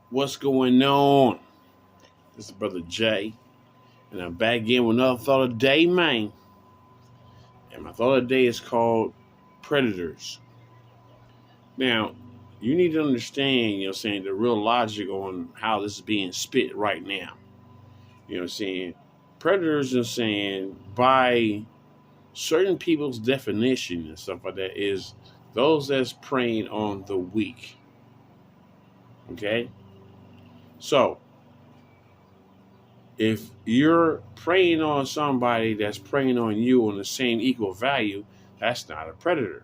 What's going on? This is Brother Jay, and I'm back again with another thought of the day, man. And my thought of the day is called Predators. Now, you need to understand, the real logic on how this is being spit right now. Predators are saying, by certain people's definition and stuff like that, is those that's preying on the weak. Okay? So, if you're preying on somebody that's preying on you on the same equal value, that's not a predator.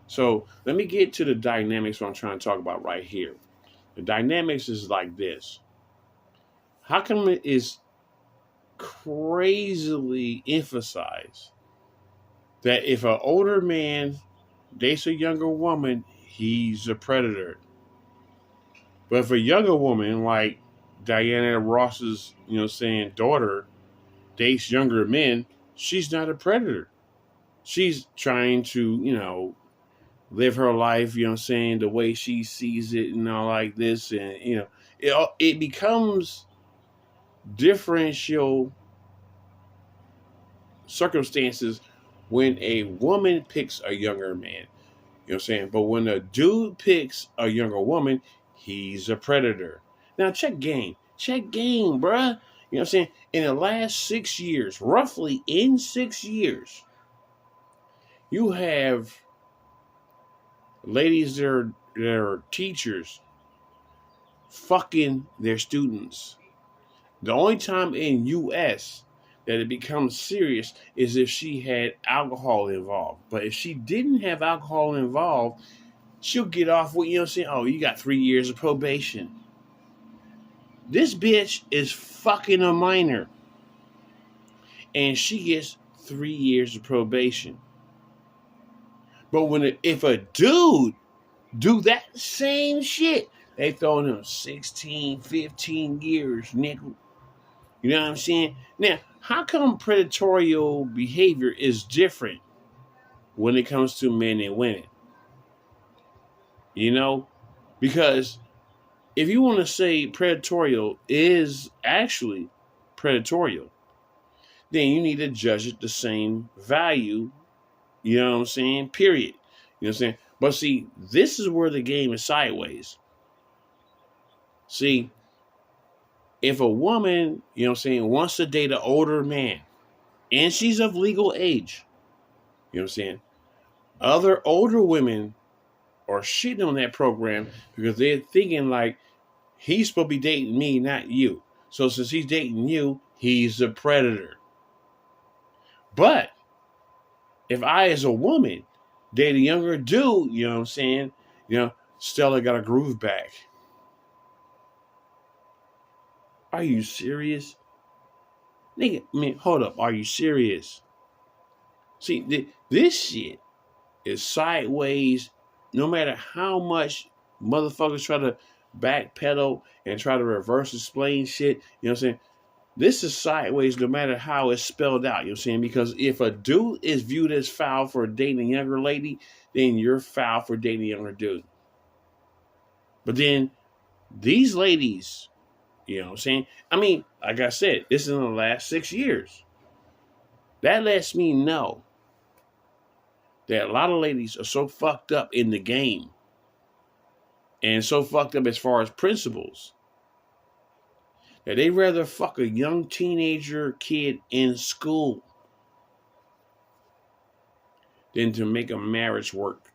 So let me get to the dynamics what I'm trying to talk about right here. The dynamics is like this. How come it is crazily emphasized that if an older man dates a younger woman, he's a predator? But if a younger woman like Diana Ross's, daughter dates younger men, she's not a predator. She's trying to, live her life, the way she sees it and all like this. And, it becomes differential circumstances when a woman picks a younger man. But when a dude picks a younger woman, he's a predator. Now check game, bruh. In the last 6 years, roughly in 6 years, you have ladies that are teachers fucking their students. The only time in U.S. that it becomes serious is if she had alcohol involved. But if she didn't have alcohol involved, she'll get off with, oh, you got 3 years of probation. This bitch is fucking a minor. And she gets 3 years of probation. But if a dude do that same shit, they throwing him 16, 15 years, nigga. You know what I'm saying? Now, how come predatorial behavior is different when it comes to men and women? Because if you want to say predatorial is actually predatorial, then you need to judge it the same value, period. But see, this is where the game is sideways. See, if a woman, wants to date an older man and she's of legal age, other older women are shitting on that program because they're thinking like, he's supposed to be dating me, not you. So since he's dating you, he's a predator. But if I, as a woman, date a younger dude, Stella got a groove back. Are you serious? Nigga, hold up. Are you serious? See, this shit is sideways. No matter how much motherfuckers try to backpedal and try to reverse explain shit, this is sideways no matter how it's spelled out, because if a dude is viewed as foul for dating a younger lady, then you're foul for dating a younger dude. But then these ladies, like I said, this is in the last 6 years. That lets me know that a lot of ladies are so fucked up in the game and so fucked up as far as principles that they rather fuck a young teenager kid in school than to make a marriage work.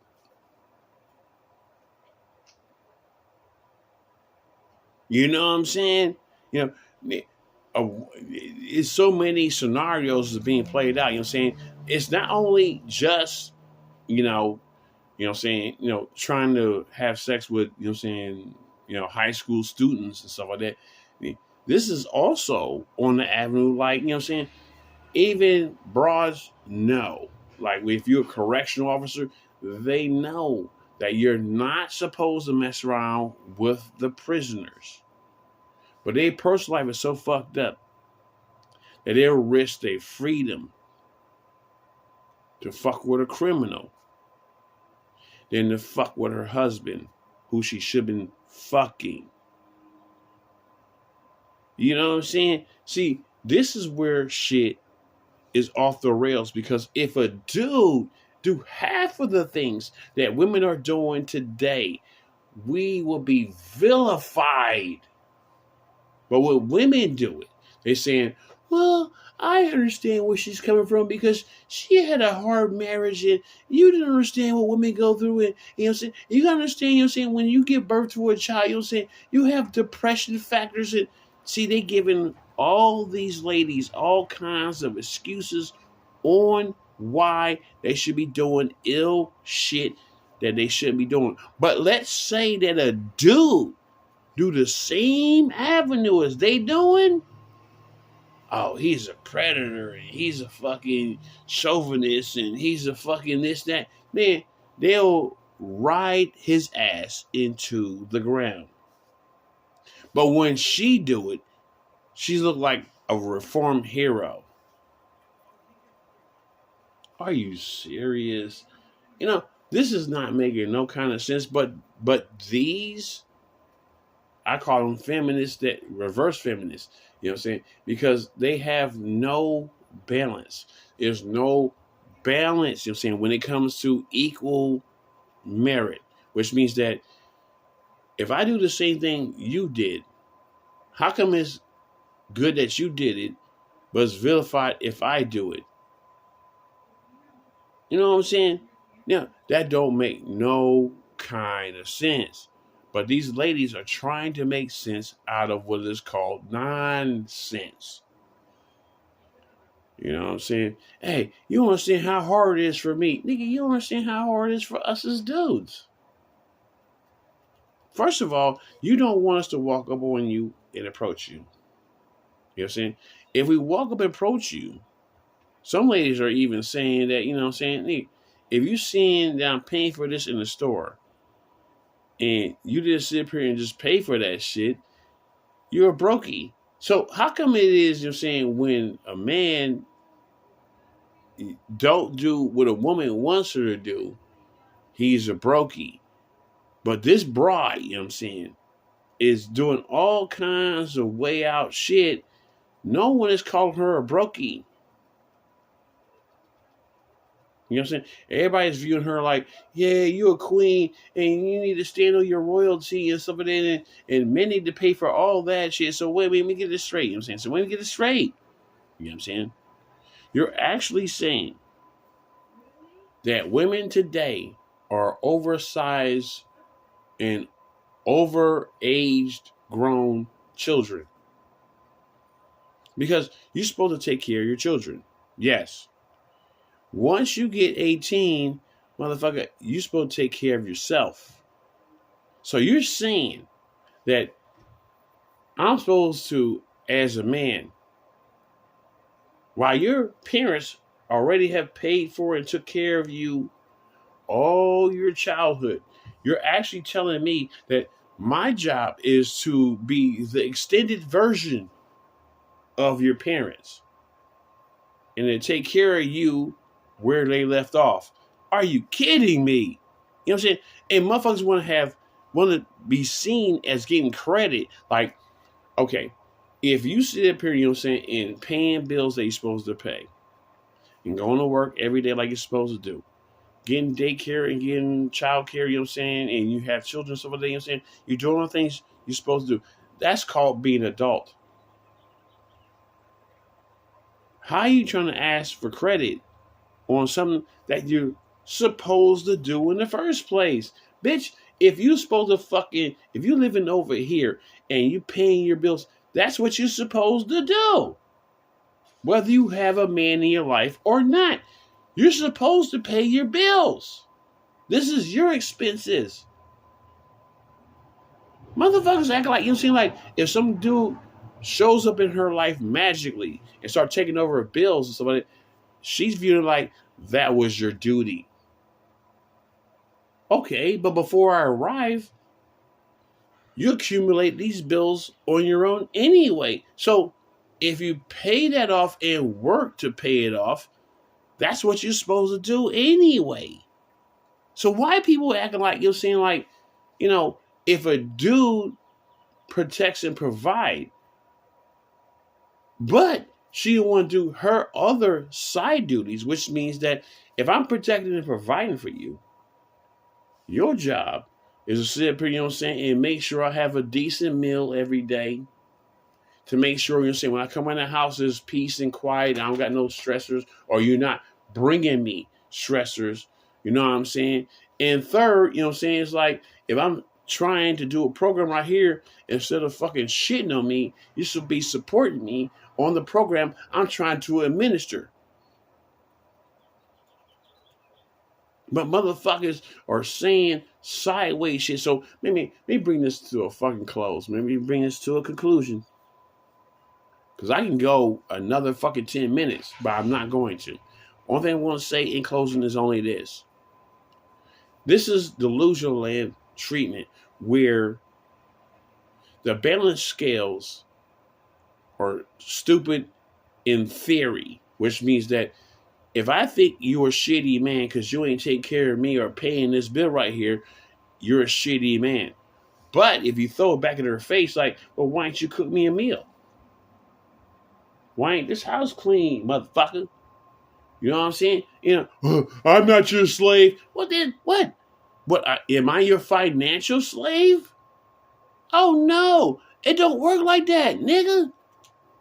You know what I'm saying? It's so many scenarios is being played out. It's not only just, trying to have sex with, high school students and stuff like that. This is also on the avenue, like, even broads know. Like, if you're a correctional officer, they know that you're not supposed to mess around with the prisoners. But their personal life is so fucked up that they'll risk their freedom to fuck with a criminal than to fuck with her husband, who she should have been fucking. You know what I'm saying? See, this is where shit is off the rails, because if a dude do half of the things that women are doing today, we will be vilified. But when women do it, they're saying, well, I understand where she's coming from because she had a hard marriage and you didn't understand what women go through. And you know what I'm saying? You gotta understand, you know what I'm saying, when you give birth to a child, you know what I'm saying, you have depression factors. And see, they giving all these ladies all kinds of excuses on why they should be doing ill shit that they shouldn't be doing. But let's say that a dude do the same avenue as they doing, oh, he's a predator and he's a fucking chauvinist and he's a fucking this, that. Man, they'll ride his ass into the ground. But when she do it, she look like a reformed hero. Are you serious? You know, this is not making no kind of sense, but these, I call them feminists, that reverse feminists. You know what I'm saying? Because they have no balance. There's no balance, you know what I'm saying, when it comes to equal merit, which means that if I do the same thing you did, how come it's good that you did it, but it's vilified if I do it? You know what I'm saying? Now, that don't make no kind of sense. But these ladies are trying to make sense out of what is called nonsense. You know what I'm saying? Hey, you don't understand how hard it is for me. Nigga, you don't understand how hard it is for us as dudes. First of all, you don't want us to walk up on you and approach you. You know what I'm saying? If we walk up and approach you, some ladies are even saying that, you know what I'm saying? Nigga, if you seeing that I'm paying for this in the store and you just sit up here and just pay for that shit, you're a brokey. So how come it is, you're saying, when a man don't do what a woman wants her to do, he's a brokey. But this bride, you know what I'm saying, is doing all kinds of way out shit. No one is calling her a brokey. You know what I'm saying? Everybody's viewing her like, yeah, you're a queen and you need to stand on your royalty and stuff like that. And men need to pay for all that shit. So wait, let me get this straight. You know what I'm saying? So let me get this straight. You know what I'm saying? You're actually saying that women today are oversized and overaged grown children. Because you're supposed to take care of your children. Yes. Once you get 18, motherfucker, you're supposed to take care of yourself. So you're saying that I'm supposed to, as a man, while your parents already have paid for and took care of you all your childhood, you're actually telling me that my job is to be the extended version of your parents and to take care of you where they left off. Are you kidding me? You know what I'm saying? And motherfuckers want to be seen as getting credit. Like, okay, if you sit up here, you know what I'm saying, and paying bills that you're supposed to pay, and going to work every day like you're supposed to do, getting daycare and getting childcare, you know what I'm saying, and you have children, stuff like that, you know what I'm saying, you're doing all the things you're supposed to do. That's called being an adult. How are you trying to ask for credit on something that you're supposed to do in the first place? Bitch, if you supposed to if you living over here and you paying your bills, that's what you're supposed to do. Whether you have a man in your life or not, you're supposed to pay your bills. This is your expenses. Motherfuckers act like, you know what I'm saying, like if some dude shows up in her life magically and start taking over her bills and stuff like that, she's viewing like that was your duty. Okay, but before I arrive, you accumulate these bills on your own anyway. So if you pay that off and work to pay it off, that's what you're supposed to do anyway. So why people acting like, you're saying, like, you know, if a dude protects and provide, But she want to do her other side duties, which means that if I'm protecting and providing for you, your job is to sit up here, you know what I'm saying, and make sure I have a decent meal every day. To make sure, you know what I'm saying, when I come in the house, there's peace and quiet. I don't got no stressors, or you're not bringing me stressors. You know what I'm saying? And third, you know what I'm saying, it's like if I'm trying to do a program right here, instead of fucking shitting on me, you should be supporting me on the program I'm trying to administer. But motherfuckers are saying sideways shit. So maybe bring this to a fucking close. Maybe bring this to a conclusion. Because I can go another fucking 10 minutes, but I'm not going to. Only thing I want to say in closing is only this. This is delusional land treatment where the balance scales are stupid in theory, which means that if I think you're a shitty man because you ain't taking care of me or paying this bill right here, you're a shitty man. But if you throw it back in her face like, well, why ain't you cook me a meal? Why ain't this house clean, motherfucker? You know what I'm saying? You know, I'm not your slave. Well, then what? What, am I your financial slave? Oh, no. It don't work like that, nigga.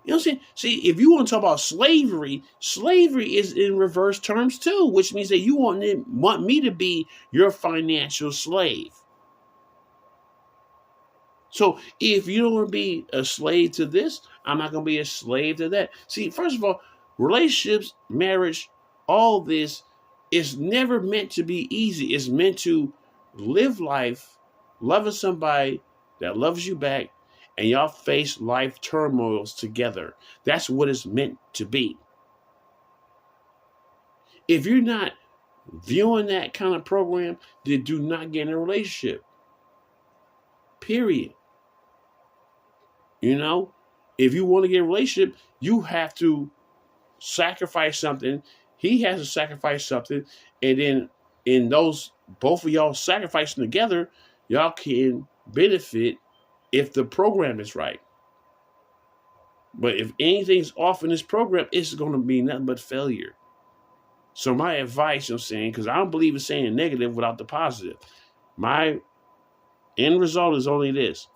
You know what I'm saying? See, if you want to talk about slavery, slavery is in reverse terms too, which means that you want me to be your financial slave. So if you don't want to be a slave to this, I'm not going to be a slave to that. See, first of all, relationships, marriage, all this is never meant to be easy. It's meant to live life, loving somebody that loves you back, and y'all face life turmoils together. That's what it's meant to be. If you're not viewing that kind of program, then do not get in a relationship. Period. You know, if you want to get a relationship, you have to sacrifice something. He has to sacrifice something. And then in those, both of y'all sacrificing together, y'all can benefit if the program is right. But if anything's off in this program, it's going to be nothing but failure. So my advice, I'm saying, because I don't believe in saying negative without the positive. My end result is only this.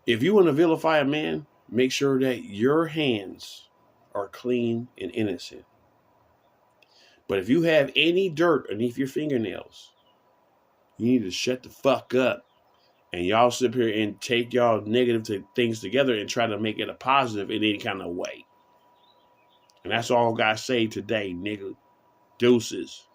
If you want to vilify a man, make sure that your hands are clean and innocent. But if you have any dirt underneath your fingernails, you need to shut the fuck up. And y'all sit here and take y'all negative things together and try to make it a positive in any kind of way. And that's all I got to say today, nigga. Deuces.